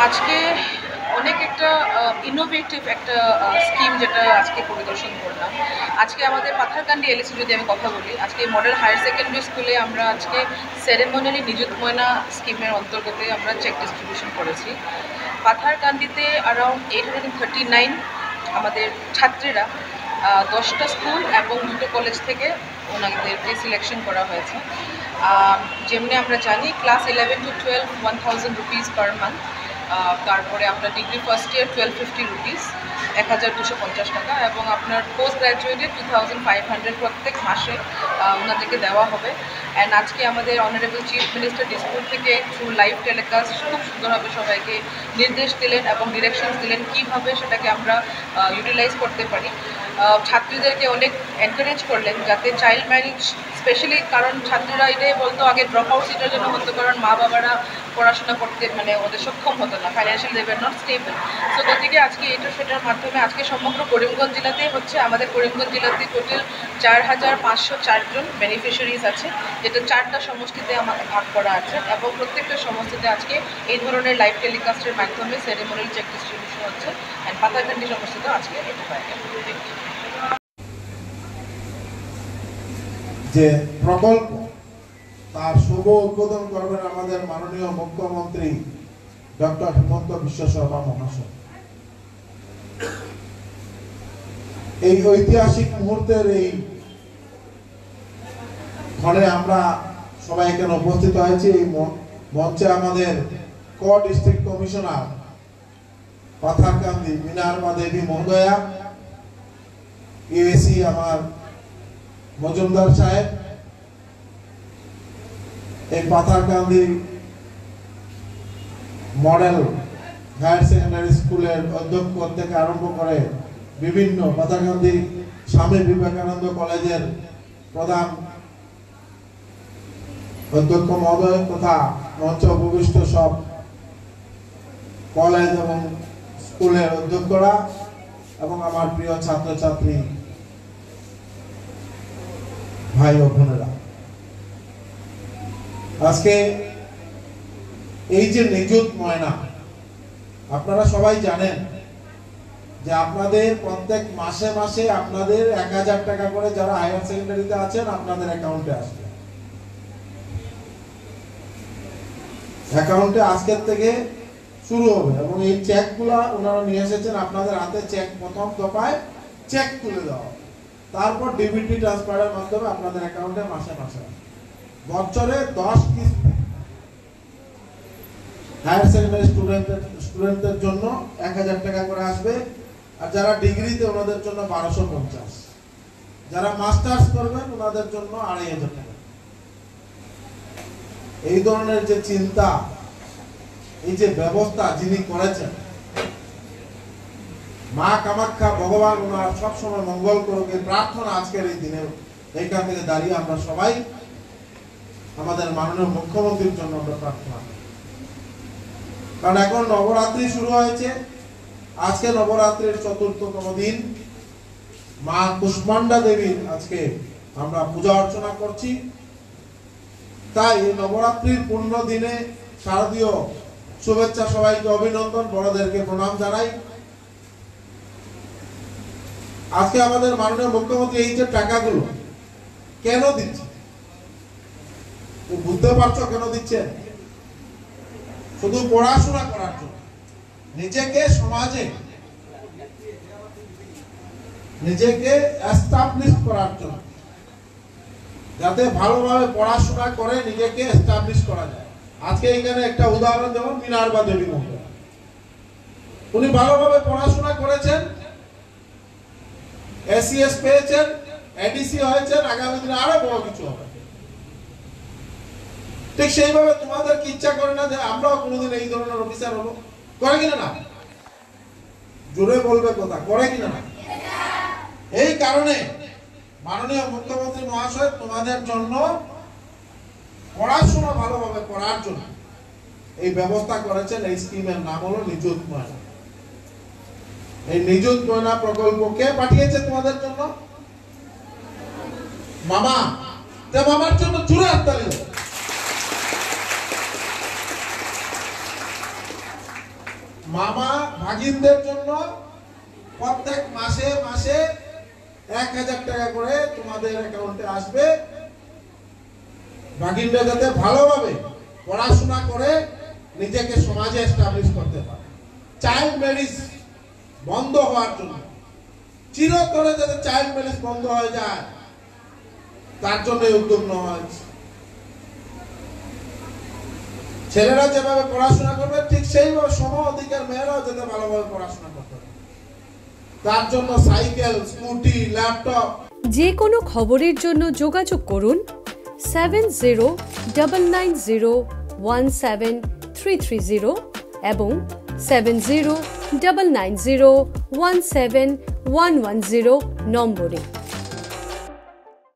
আজকে অনেক একটা ইনোভেটিভ একটা স্কিম যেটা আজকে পরিদর্শন করলাম। আজকে আমাদের পাথারকান্দি এলএসি যদি আমি কথা বলি, আজকে মডেল হায়ার সেকেন্ডারি স্কুলে আমরা আজকে সেরেমনিয়ালি নিযুত ময়না স্কিমের অন্তর্গতে আমরা চেক ডিস্ট্রিবিউশন করেছি। পাথারকান্দিতে অ্যারাউন্ড 839 আমাদের ছাত্রীরা 10টা স্কুল এবং 2টো কলেজ থেকে ওনাদেরকে সিলেকশন করা হয়েছে। যেমনি আমরা জানি class 11 to 12 1000 rupees per month, তারপরে আপনার ডিগ্রি ফার্স্ট ইয়ার 1250 রুপিস 1250 টাকা, এবং আপনার পোস্ট গ্র্যাজুয়েটে 2500 প্রত্যেক মাসে ওনাদেরকে দেওয়া হবে। অ্যান্ড আজকে আমাদের অনারেবল চিফ মিনিস্টার দিসপুর থেকে থ্রু লাইভ টেলিকাস্ট খুব সুন্দরভাবে সবাইকে নির্দেশ দিলেন এবং ডিরেকশনস দিলেন কীভাবে সেটাকে আমরা ইউটিলাইজ করতে পারি। ছাত্রীদেরকে অনেক এনকারেজ করলেন যাতে চাইল্ড ম্যারেজ স্পেশালি, কারণ ছাত্রীরা এটাই বলতো আগে ড্রপ আউট সিটের জন্য হতো, কারণ মা বাবারা পড়াশোনা করতে ওদের সক্ষম হতো না, financial they were not stable. So গতিকে আজকে সেটার মাধ্যমে আজকে সমগ্র করিমগঞ্জ জেলাতেই হচ্ছে। আমাদের করিমগঞ্জ জেলাতে টোটাল 4504 জন বেনিফিশিয়ারিজ আছে, যেটা 4টা সমষ্টিতে আমাকে ভাগ করা আছে, এবং প্রত্যেকটা সমষ্টিতে আজকে এই ধরনের লাইভ টেলিকাস্টের মাধ্যমে সেরেমনিয়াল চেক ডিস্ট্রিবিউশন হচ্ছে। অ্যান্ড পাথারকান্দি সমষ্টিতে আজকে এটা হয়। যে প্রকল্প তার শুভ উদ্বোধন করবেন আমাদের মাননীয় মুখ্যমন্ত্রী ডক্টর হিমন্ত বিশ্ব শর্মা মহাশয়। এই ঐতিহাসিক মুহূর্তের এই ঘরে আমরা সবাই এখানে উপস্থিত হয়েছি। এই মঞ্চে আমাদের ক ডিস্ট্রিক্ট কমিশনার পাথারকান্দি মিনারমা দেবী মহোদয়া, এএসি আমার মজুমদার সাহেব, এই পাথারকান্দি মডেল হায়ার সেকেন্ডারি স্কুলের অধ্যক্ষ থেকে আরম্ভ করে বিভিন্ন পাথারকান্দি স্বামী বিবেকানন্দ কলেজের প্রধান অধ্যক্ষ মহোদয় তথা মঞ্চ উপবিষ্ট সব কলেজ এবং স্কুলের অধ্যক্ষরা এবং আমার প্রিয় ছাত্রছাত্রী ভাই ও বোনেরা, আজকে এই যে নিযুত ময়না, আপনারা সবাই জানেন যে আপনাদের প্রত্যেক মাসে মাসে আপনাদের 1000 টাকা করে যারা হায়ার সেকেন্ডারিতে আছেন আপনাদের অ্যাকাউন্টে আসবে। অ্যাকাউন্টে আজকের থেকে শুরু হবে এবং এই চেকগুলা ওনারা নিয়ে এসেছেন। আপনাদের হাতে চেক প্রথম দফায় চেক তুলে দেওয়া, তারপর ডিবিটি ট্রান্সফারের মাধ্যমে আপনাদের অ্যাকাউন্টে মাসে মাসে বছরে 10 কিস্তি হায়ার সেকেন্ডারি স্টুডেন্টদের জন্য 1000 টাকা করে আসবে, আর যারা ডিগ্রিতে ওনাদের জন্য 1250, যারা মাস্টার্স করবেন ওনাদের জন্য 2500 টাকা। এই ধরনের যে চিন্তা, এই যে ব্যবস্থা যিনি করেছেন, মা কামাখ্যা ভগবান ওনার সবসময় মঙ্গল করুক এই প্রার্থনা আজকের এই দিনে এইখান থেকে দাঁড়িয়ে আমরা সবাই আমাদের মাননীয় মুখ্যমন্ত্রীর জন্য আমরা প্রার্থনা করি। কারণ এখন নবরাত্রি শুরু হয়েছে, আজকে নবরাত্রির 4র্থতম দিন, মা কুষ্মান্ডা দেবীর আজকে আমরা পূজা অর্চনা করছি। তাই এই নবরাত্রির পূর্ণ দিনে শারদীয় শুভেচ্ছা, সবাইকে অভিনন্দন, বড়দেরকে প্রণাম জানাই। আজকে আমাদের মাননীয় মুখ্যমন্ত্রী এই যে টাকাগুলো কেন দিচ্ছে, বুঝতে পারছো কেন দিচ্ছেন? শুধু পড়াশোনা করার জন্য, নিজেকে সমাজে নিজেকে এস্টাবলিশ করার জন্য, যাতে ভালোভাবে পড়াশোনা করে নিজেকে এস্টাবলিশ করা যায়। আজকে এখানে একটা উদাহরণ, যেমন মিনারমা দেবী মহোদয়া, উনি ভালোভাবে পড়াশোনা করেছেন, এসিএস পেয়েছেন, এডিসি হয়েছেন, আগামী দিনে আরো বড় কিছু হবে। ঠিক সেইভাবে তোমাদের কি ইচ্ছা করে না যে আমরাও কোনোদিন এই ধরনের অফিসার হবো? করে কিনা না? জোরে বলবে কথা, করে কিনা না? এই কারণে মাননীয় মুখ্যমন্ত্রী মহাশয় তোমাদের জন্য পড়াশোনা ভালোভাবে করার জন্য এই ব্যবস্থা করেছেন। এই স্কিমের নাম হলো নিযুত ময়না। এই নিযুত ময়না প্রকল্প কে পাঠিয়েছে তোমাদের জন্য? মামা। মামার জন্য জোরে হাততালি। মামা ভাগিনদের জন্য প্রত্যেক মাসে মাসে 1000 টাকা করে তোমাদের অ্যাকাউন্টে আসবে। ভাগিনরা যাতে ভালোভাবে পড়াশোনা করে নিজেকে সমাজে এস্টাবলিশ করতে পারে, চাইল্ড ম্যারেজ বন্ধ হওয়ার জন্য, চিরতরে যাতে চাইল্ড ম্যারেজ বন্ধ হয়ে যায় তার জন্য উদ্যোগ নেওয়া হয়েছে। ছেলেরা যেভাবে পড়াশোনা করবে ঠিক সেইভাবে সম অধিকার মেয়েরাও যাতে ভালোভাবে পড়াশোনা করতে পারে, তার জন্য সাইকেল, স্কুটি, ল্যাপটপ। যে কোনো খবরের জন্য যোগাযোগ করুন 7099017330 এবং 7099017110 নম্বরে।